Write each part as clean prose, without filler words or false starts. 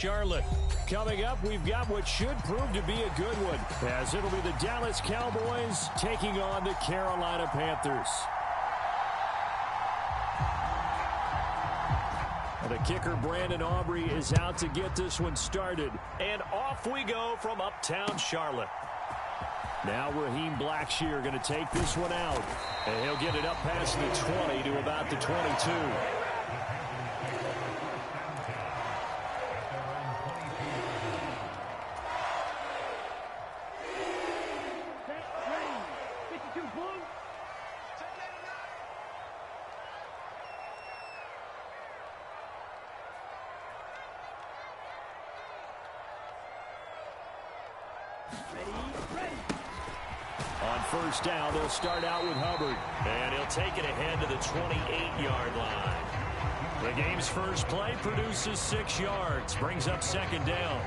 Charlotte. Coming up, we've got what should prove to be a good one, as it'll be the Dallas Cowboys taking on the Carolina Panthers. The kicker, Brandon Aubrey, is out to get this one started. And off we go from uptown Charlotte. Now Raheem Blackshear going to take this one out. And he'll get it up past the 20 to about the 22. On first down, they'll start out with Hubbard. And he'll take it ahead to the 28-yard line. The game's first play produces 6 yards. Brings up second down.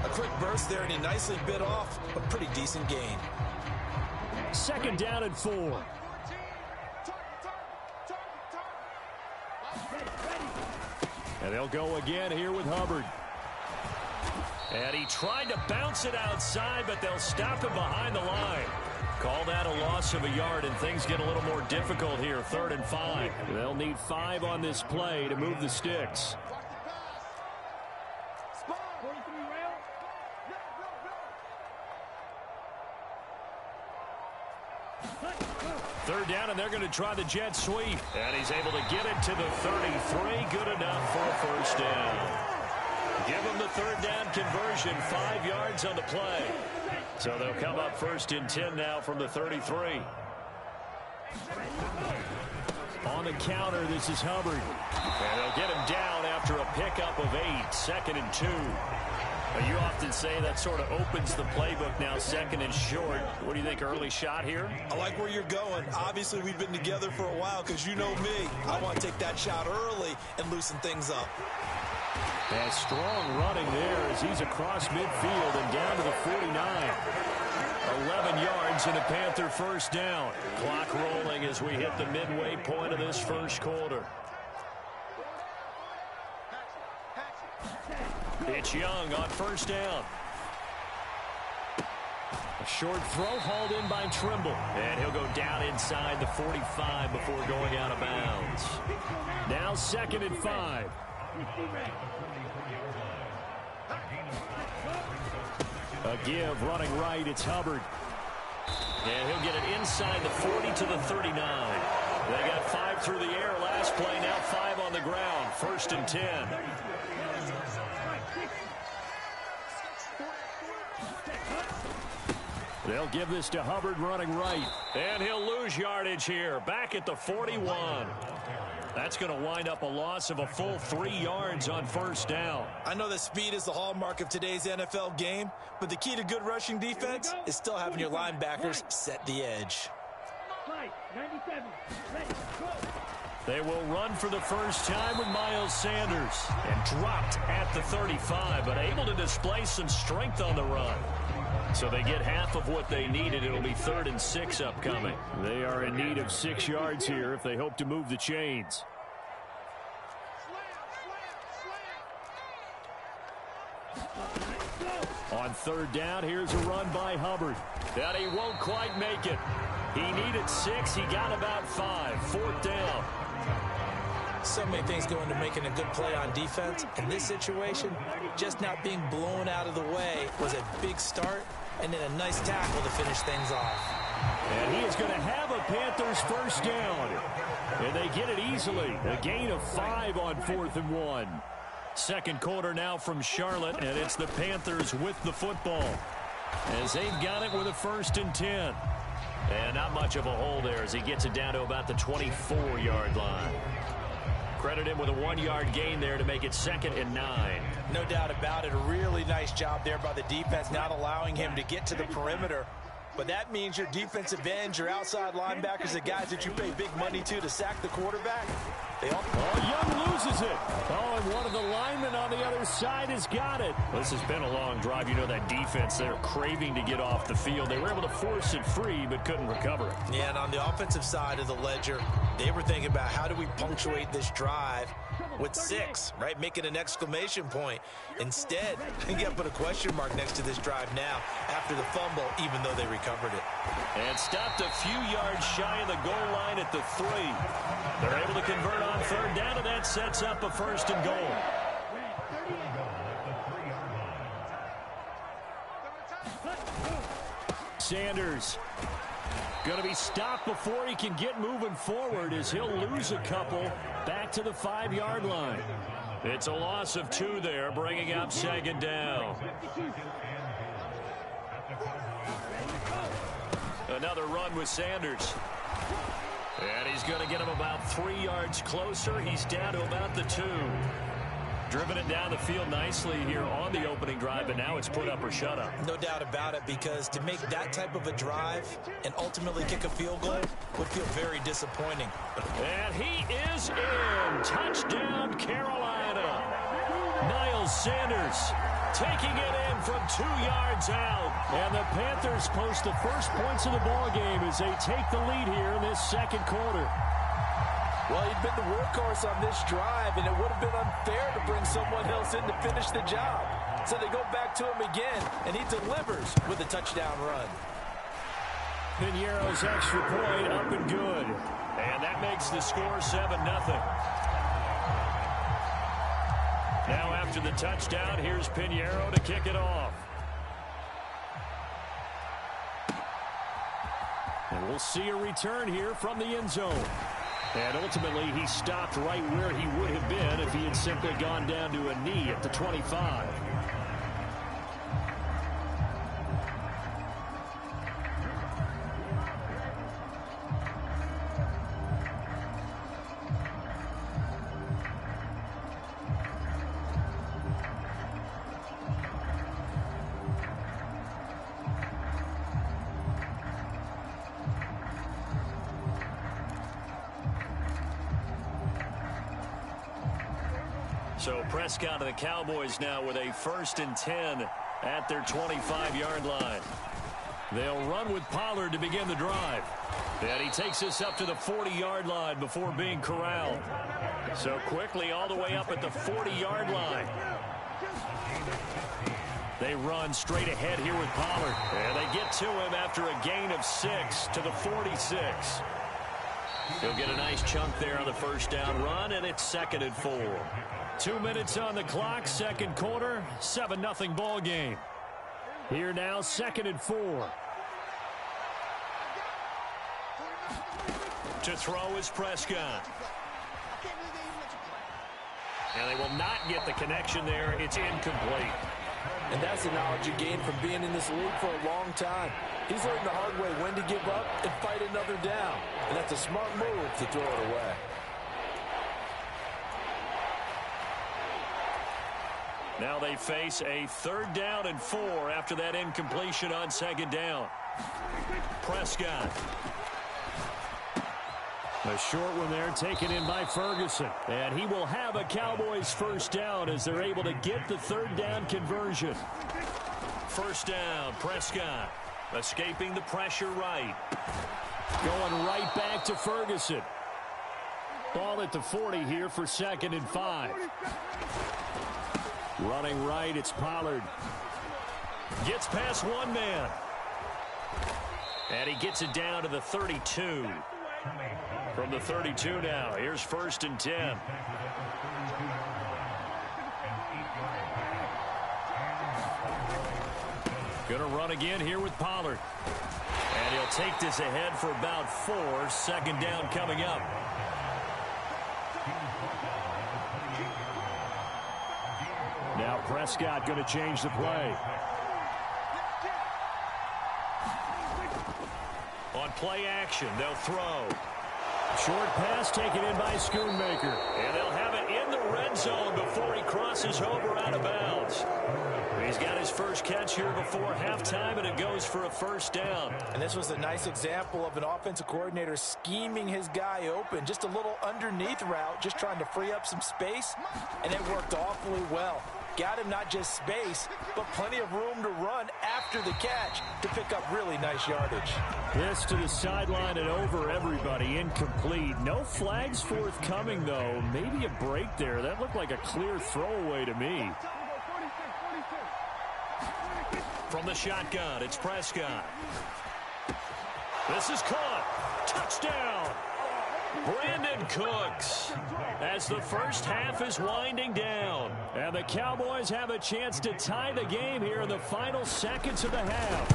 A quick burst there, and he nicely bit off a pretty decent gain. Second down and 4. And they'll go again here with Hubbard. And he tried to bounce it outside, but they'll stop him behind the line. Call that a loss of a yard, and things get a little more difficult here. 3rd and 5. They'll need 5 on this play to move the sticks. Third down, and they're going to try the jet sweep. And he's able to get it to the 33. Good enough for a first down. Give him the 3rd down conversion, 5 yards on the play. So they'll come up 1st and 10 now from the 33. On the counter, this is Hubbard. And they'll get him down after a pickup of 8, 2nd and 2. You often say that sort of opens the playbook now, 2nd and short. What do you think, early shot here? I like where you're going. Obviously, we've been together for a while because you know me. I want to take that shot early and loosen things up. And strong running there as he's across midfield and down to the 49. 11 yards and a Panther first down. Clock rolling as we hit the midway point of this first quarter. It's Young on first down. A short throw hauled in by Trimble. And he'll go down inside the 45 before going out of bounds. Now 2nd and 5. A give, running right, it's Hubbard. And he'll get it inside the 40 to the 39. They got 5 through the air last play, now 5 on the ground. 1st and 10. They'll give this to Hubbard running right. And he'll lose yardage here, back at the 41. That's going to wind up a loss of a full 3 yards on first down. I know that speed is the hallmark of today's NFL game, but the key to good rushing defense is still having your linebackers set the edge. They will run for the first time with Miles Sanders. And dropped at the 35, but able to display some strength on the run. So they get half of what they needed. It'll be 3rd and 6 upcoming. They are in need of 6 yards here if they hope to move the chains. On 3rd down, here's a run by Hubbard. That he won't quite make it. He needed 6. He got about 5. 4th down. So many things go into making a good play on defense. In this situation, just not being blown out of the way was a big start, and then a nice tackle to finish things off. And he is going to have a Panthers first down. And they get it easily. A gain of 5 on 4th and 1. Second quarter now from Charlotte, and it's the Panthers with the football. As they've got it with a 1st and 10. And not much of a hole there as he gets it down to about the 24-yard line. Credit him with a 1-yard gain there to make it 2nd and 9. No doubt about it. A really nice job there by the defense, not allowing him to get to the perimeter. But that means your defensive ends, your outside linebackers, the guys that you pay big money to sack the quarterback. Young loses it. Oh, and one of the linemen on the other side has got it. This has been a long drive. You know that defense, they're craving to get off the field. They were able to force it free, but couldn't recover it. Yeah, and on the offensive side of the ledger, they were thinking about how do we punctuate this drive. with 6, right? Making an exclamation point. Instead, you got to put a question mark next to this drive now after the fumble, even though they recovered it. And stopped a few yards shy of the goal line at the 3. They're able to convert on third down, and that sets up a first and goal. Sanders going to be stopped before he can get moving forward as he'll lose a couple back to the 5-yard line. It's a loss of 2 there, bringing up second down. Another run with Sanders. And he's going to get him about 3 yards closer. He's down to about the 2. Driven it down the field nicely here on the opening drive, but now it's put up or shut up. No doubt about it, because to make that type of a drive and ultimately kick a field goal would feel very disappointing. And he is in. Touchdown, Carolina. Miles Sanders taking it in from 2 yards out. And the Panthers post the first points of the ball game as they take the lead here in this second quarter. Well, he'd been the workhorse on this drive, and it would have been unfair to bring someone else in to finish the job. So they go back to him again, and he delivers with a touchdown run. Piñeiro's extra point up and good. And that makes the score 7-0. Now after the touchdown, here's Piñeiro to kick it off. And we'll see a return here from the end zone. And ultimately, he stopped right where he would have been if he had simply gone down to a knee at the 25. So Prescott and the Cowboys now with a 1st and 10 at their 25-yard line. They'll run with Pollard to begin the drive. And he takes us up to the 40-yard line before being corralled. So quickly all the way up at the 40-yard line. They run straight ahead here with Pollard. And they get to him after a gain of 6 to the 46. He'll get a nice chunk there on the first down run, and it's 2nd and 4. 2 minutes on the clock, second quarter, 7-0 ball game. Here now, 2nd and 4. To throw is Prescott. And they will not get the connection there. It's incomplete. And that's the knowledge you gain from being in this league for a long time. He's learned the hard way when to give up and fight another down. And that's a smart move to throw it away. Now they face a 3rd down and 4 after that incompletion on 2nd down. Prescott. A short one there taken in by Ferguson. And he will have a Cowboys first down as they're able to get the 3rd down conversion. First down, Prescott. Escaping the pressure right. Going right back to Ferguson. Ball at the 40 here for 2nd and 5. Running right, it's Pollard. Gets past one man. And he gets it down to the 32. From the 32 now, here's 1st and 10. Going to run again here with Pollard. And he'll take this ahead for about 4. 2nd down coming up. Now Prescott going to change the play. On play action, they'll throw. Short pass taken in by Schoonmaker. And they'll have it in the red zone before he crosses over out of bounds. He's got his first catch here before halftime, and it goes for a first down. And this was a nice example of an offensive coordinator scheming his guy open. Just a little underneath route, just trying to free up some space, and it worked awfully well. got him not just space, but plenty of room to run after the catch to pick up really nice yardage. This to the sideline and over everybody. Incomplete. No flags forthcoming, though. Maybe a break there. That looked like a clear throwaway to me. From the shotgun, it's Prescott. This is caught. Touchdown. Brandon Cooks, as the first half is winding down. And the Cowboys have a chance to tie the game here in the final seconds of the half.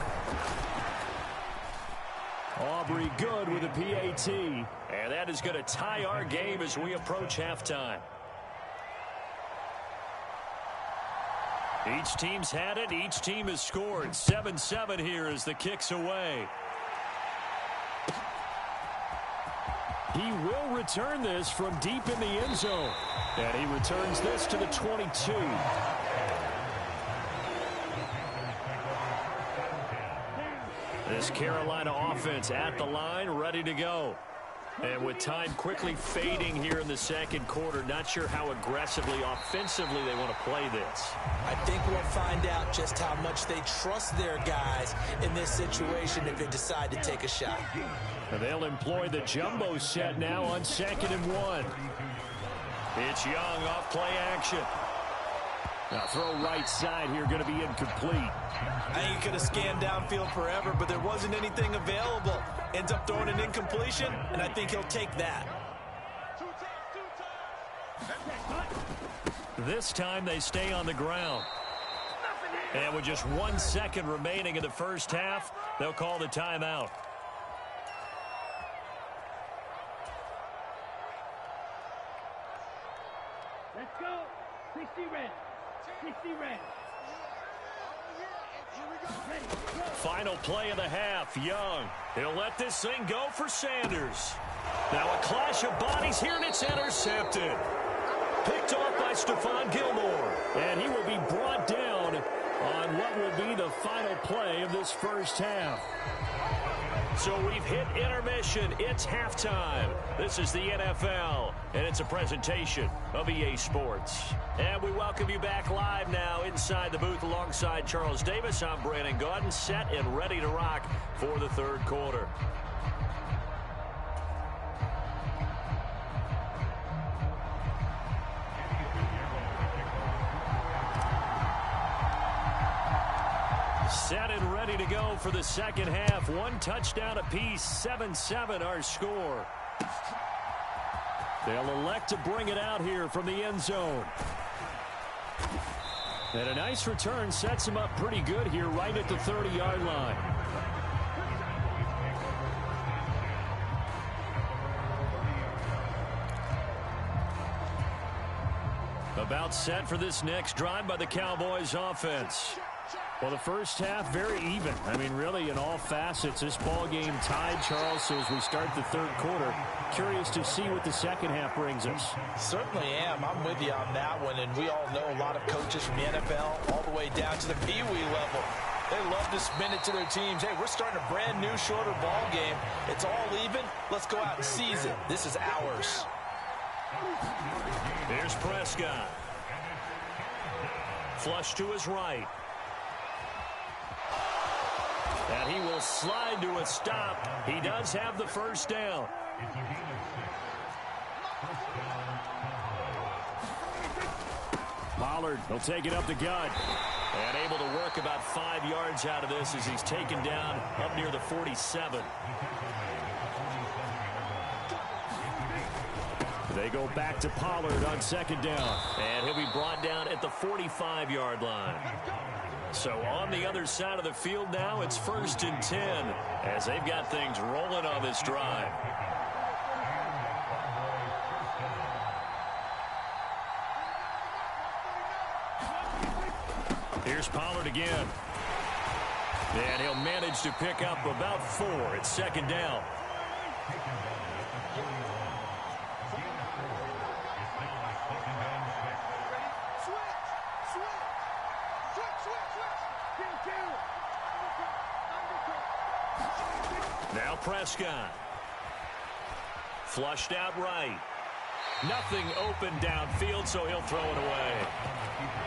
Aubrey good with a PAT. And that is going to tie our game as we approach halftime. Each team's had it. Each team has scored. 7-7 here as the kick's away. He will return this from deep in the end zone. And he returns this to the 22. This Carolina offense at the line, ready to go. And with time quickly fading here in the second quarter, not sure how aggressively, offensively they want to play this. I think we'll find out just how much they trust their guys in this situation if they decide to take a shot. And they'll employ the jumbo set now on 2nd and 1. It's Young off play action. Now throw right side here, going to be incomplete. I think he could have scanned downfield forever, but there wasn't anything available. Ends up throwing an incompletion, and I think he'll take that. This time they stay on the ground. And with just 1 second remaining in the first half, they'll call the timeout. Let's go. 60 red. 60 red. Final play of the half. Young. He'll let this thing go for Sanders. Now a clash of bodies here, and it's intercepted. Picked off by Stephon Gilmore. And he will be brought down on what will be the final play of this first half. So we've hit intermission. It's halftime. This is the NFL, and it's a presentation of EA Sports. And we welcome you back live now inside the booth alongside Charles Davis. I'm Brandon Gaudin, set and ready to rock for the third quarter. Set and ready to go for the second half. 1 touchdown apiece, 7-7 our score. They'll elect to bring it out here from the end zone. And a nice return sets him up pretty good here right at the 30-yard line. About set for this next drive by the Cowboys offense. Well, the first half, very even. I mean, really, in all facets, this ball game tied, Charles. So as we start the third quarter, curious to see what the second half brings us. Certainly am. I'm with you on that one. And we all know a lot of coaches from the NFL all the way down to the Pee-wee level. They love to spin it to their teams. Hey, we're starting a brand new, shorter ball game. It's all even. Let's go out and seize it. This is ours. Here's Prescott. Flush to his right. And he will slide to a stop. He does have the first down. Pollard will take it up the gut. And able to work about 5 yards out of this as he's taken down up near the 47. They go back to Pollard on second down. And he'll be brought down at the 45-yard line. So on the other side of the field now, it's 1st and 10 as they've got things rolling on this drive. Here's Pollard again. And he'll manage to pick up about 4 at 2nd down. Now Prescott. Flushed out right. Nothing open downfield, so he'll throw it away.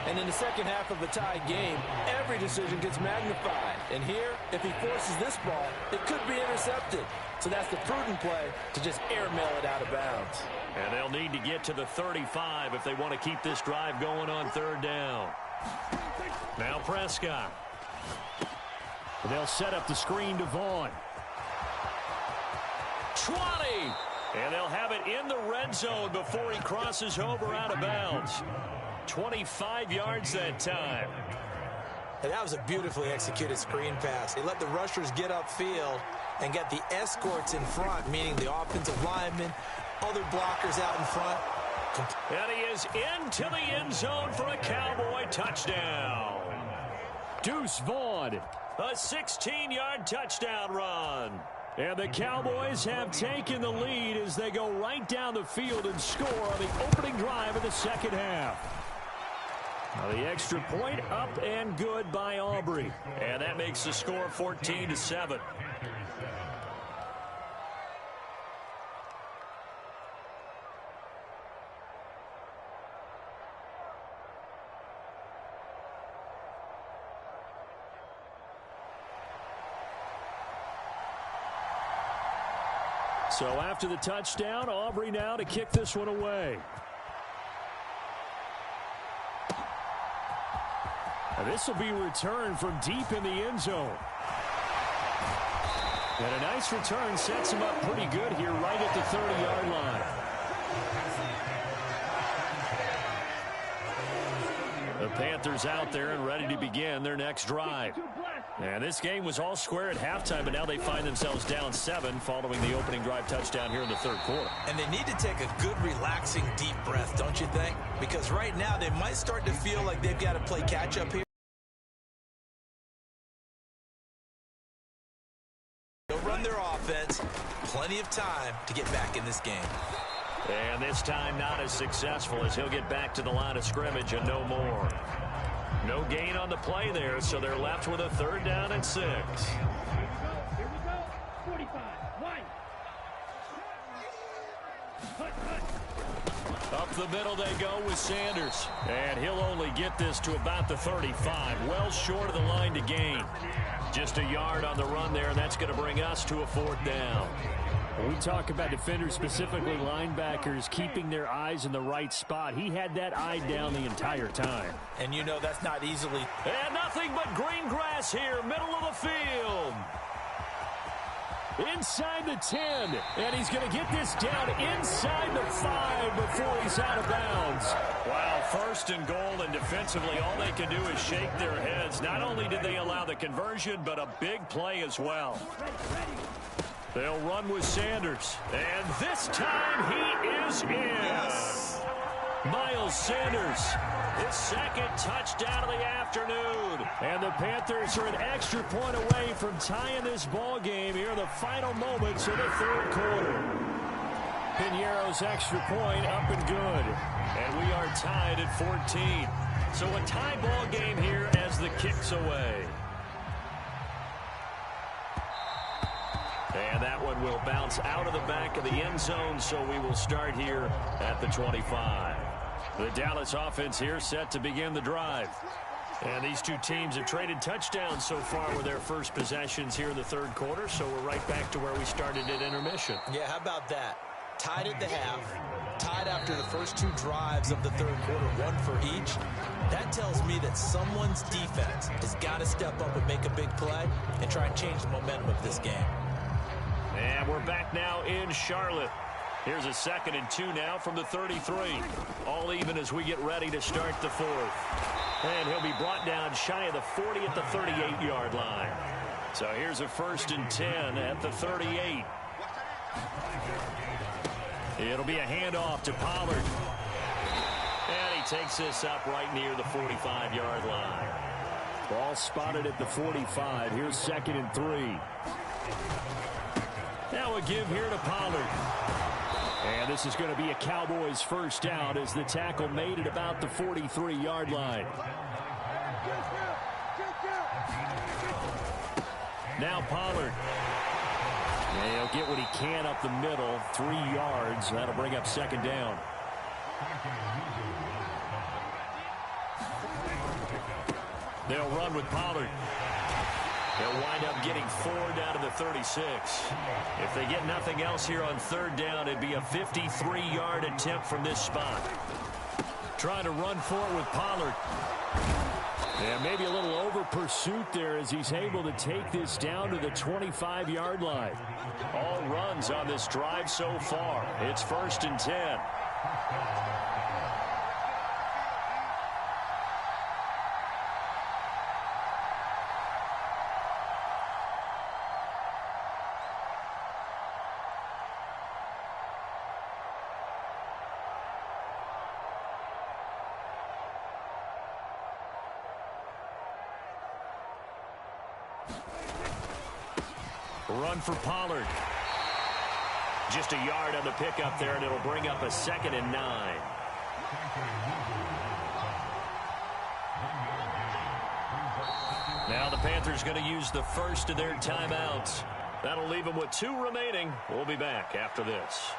And in the second half of a tied game, every decision gets magnified. And here, if he forces this ball, it could be intercepted. So that's the prudent play to just airmail it out of bounds. And they'll need to get to the 35 if they want to keep this drive going on third down. Now Prescott. They'll set up the screen to Vaughn. 20. And they'll have it in the red zone before he crosses over out of bounds. 25 yards that time. And that was a beautifully executed screen pass. They let the rushers get upfield and get the escorts in front, meaning the offensive linemen, other blockers out in front. And he is into the end zone for a Cowboy touchdown. Deuce Vaughn, a 16-yard touchdown run. And the Cowboys have taken the lead as they go right down the field and score on the opening drive of the second half. Now the extra point up and good by Aubrey. And that makes the score 14-7. So after the touchdown, Aubrey now to kick this one away. And this will be returned from deep in the end zone. And a nice return sets him up pretty good here right at the 30-yard line. The Panthers out there and ready to begin their next drive. And this game was all square at halftime, but now they find themselves down 7 following the opening drive touchdown here in the third quarter. And they need to take a good, relaxing, deep breath, don't you think? Because right now they might start to feel like they've got to play catch-up here. They'll run their offense. Plenty of time to get back in this game. And this time not as successful as he'll get back to the line of scrimmage and no more. No gain on the play there, so they're left with a third down and 6. Here we go. 45. Wide. Up the middle they go with Sanders. And he'll only get this to about the 35. Well short of the line to gain. Just a yard on the run there, and that's going to bring us to a fourth down. When we talk about defenders, specifically linebackers, keeping their eyes in the right spot, he had that eye down the entire time. And you know that's not easily. And nothing but green grass here, middle of the field. Inside the 10, and he's going to get this down inside the 5 before he's out of bounds. Wow, first and goal, and defensively all they can do is shake their heads. Not only did they allow the conversion, but a big play as well. They'll run with Sanders, and this time he is in. Yes. Miles Sanders, his second touchdown of the afternoon. And the Panthers are an extra point away from tying this ball game here in the final moments of the third quarter. Piñeiro's extra point up and good. And we are tied at 14. So a tie ball game here as the kick's away. And that one will bounce out of the back of the end zone, so we will start here at the 25. The Dallas offense here set to begin the drive. And these two teams have traded touchdowns so far with their first possessions here in the third quarter, so we're right back to where we started at intermission. Yeah, how about that? Tied at the half, tied after the first 2 drives of the third quarter, 1 for each. That tells me that someone's defense has got to step up and make a big play and try and change the momentum of this game. And we're back now in Charlotte. Here's a 2nd and 2 now from the 33. All even as we get ready to start the fourth. And he'll be brought down shy of the 40 at the 38-yard line. So here's a 1st and 10 at the 38. It'll be a handoff to Pollard. And he takes this up right near the 45-yard line. Ball spotted at the 45. Here's 2nd and 3. Now a give here to Pollard. And this is going to be a Cowboys first down as the tackle made at about the 43-yard line. Now Pollard. And he'll get what he can up the middle, 3 yards. That'll bring up second down. They'll run with Pollard. They'll wind up getting 4 down to the 36. If they get nothing else here on third down, it'd be a 53-yard attempt from this spot. Trying to run for it with Pollard. And maybe a little over pursuit there as he's able to take this down to the 25-yard line. All runs on this drive so far. It's 1st and 10. Run for Pollard. Just a yard on the pickup there, and it'll bring up a 2nd and 9. Now the Panthers going to use the first of their timeouts. That'll leave them with 2 remaining. We'll be back after this.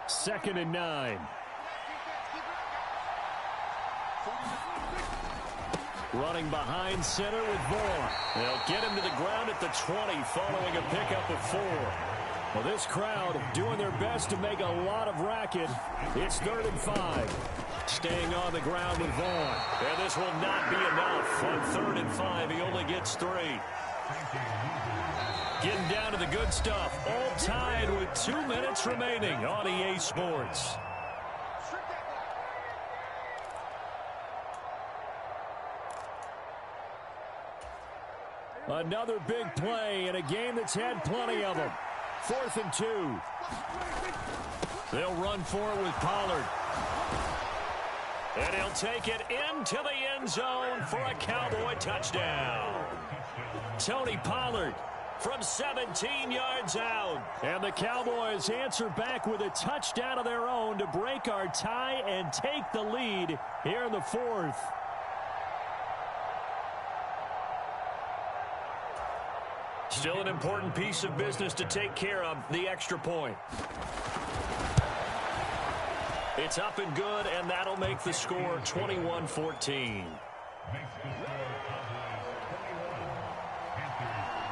Second and 9. Running behind center with Vaughn. They'll get him to the ground at the 20 following a pickup of 4. Well, this crowd doing their best to make a lot of racket. It's 3rd and 5. Staying on the ground with Vaughn. And this will not be enough. On 3rd and 5, he only gets 3. Getting down to the good stuff. All tied with 2 minutes remaining on EA Sports. Another big play in a game that's had plenty of them. 4th and 2. They'll run for it with Pollard. And he'll take it into the end zone for a Cowboy touchdown. Tony Pollard from 17 yards out. And the Cowboys answer back with a touchdown of their own to break our tie and take the lead here in the 4th. Still an important piece of business to take care of, the extra point. It's up and good, and that'll make the score 21-14.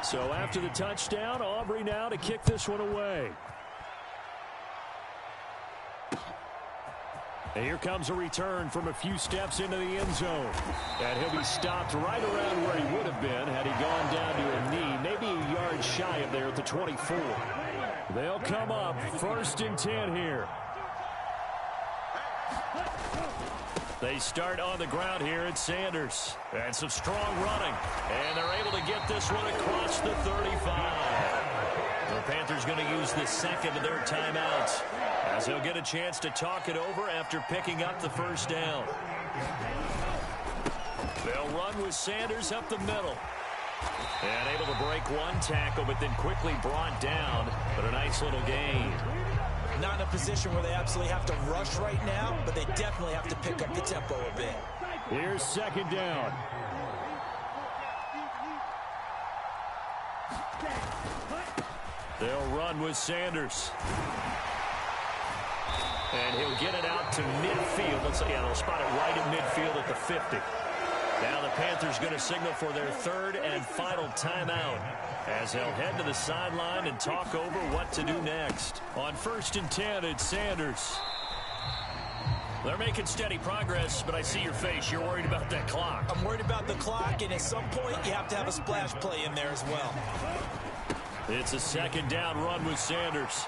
So after the touchdown, Aubrey now to kick this one away. And here comes a return from a few steps into the end zone. And he'll be stopped right around where he would have been had he gone down to a knee, maybe a yard shy of there at the 24. They'll come up 1st and 10 here. They start on the ground here at Sanders. And some strong running. And they're able to get this one across the 35. The Panthers going to use the 2nd of their timeouts, as he'll get a chance to talk it over after picking up the 1st down. They'll run with Sanders up the middle. And able to break 1 tackle, but then quickly brought down. But a nice little gain. Not in a position where they absolutely have to rush right now, but they definitely have to pick up the tempo a bit. Here's 2nd down. They'll run with Sanders. And he'll get it out to midfield. Let's see, they'll spot it right at midfield at the 50. Now the Panthers going to signal for their 3rd and final timeout, as they'll head to the sideline and talk over what to do next. On 1st and 10, it's Sanders. They're making steady progress, but I see your face. You're worried about that clock. I'm worried about the clock, and at some point, you have to have a splash play in there as well. It's a 2nd down run with Sanders.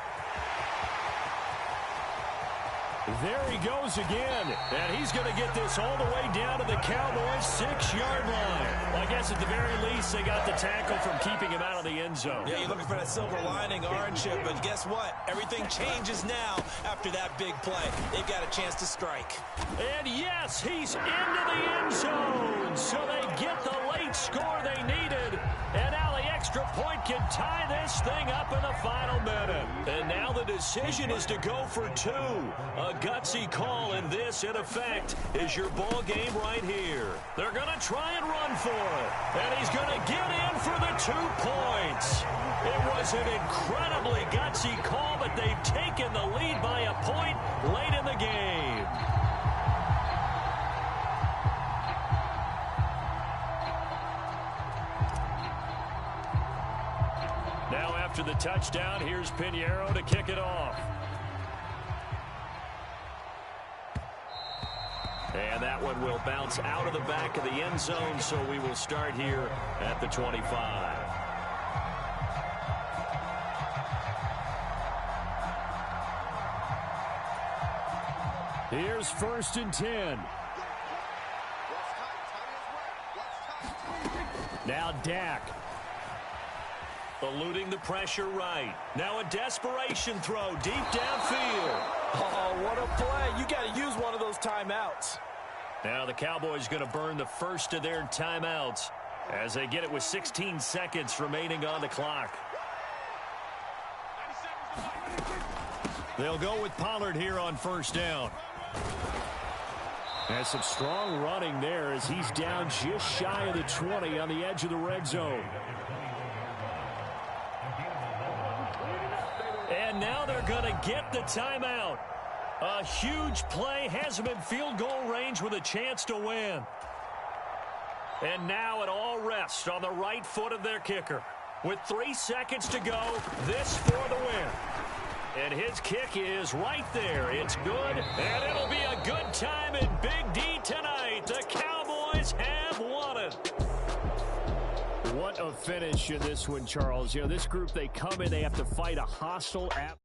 There he goes again. And he's going to get this all the way down to the Cowboys' 6-yard line. Well, I guess at the very least, they got the tackle from keeping him out of the end zone. Yeah, you're looking for that silver lining, aren't you? But guess what? Everything changes now after that big play. They've got a chance to strike. And yes, he's into the end zone. So they get the late score they needed. And now the extra point can tie this thing up in the final minute. And now the decision is to go for 2. A gutsy call, and this, in effect, is your ball game right here. They're going to try and run for it. And he's going to get in for the 2 points. It was an incredibly gutsy call, but they've taken the lead by a point late in the game. Now after the touchdown, here's Pinheiro to kick it off. And that one will bounce out of the back of the end zone, so we will start here at the 25. Here's 1st and 10. Now Dak. Eluding the pressure right. Now a desperation throw deep downfield. Oh, what a play. You got to use one of those timeouts. Now the Cowboys going to burn the first of their timeouts as they get it with 16 seconds remaining on the clock. They'll go with Pollard here on 1st down. And some strong running there as he's down just shy of the 20 on the edge of the red zone. And now they're going to get the timeout. A huge play has them in field goal range with a chance to win. And now it all rests on the right foot of their kicker. With 3 seconds to go, this for the win. And his kick is right there. It's good, and it'll be a good time in Big D tonight. The Cowboys have won it. What a finish in this one, Charles. You know, this group, they come in, they have to fight a hostile atmosphere.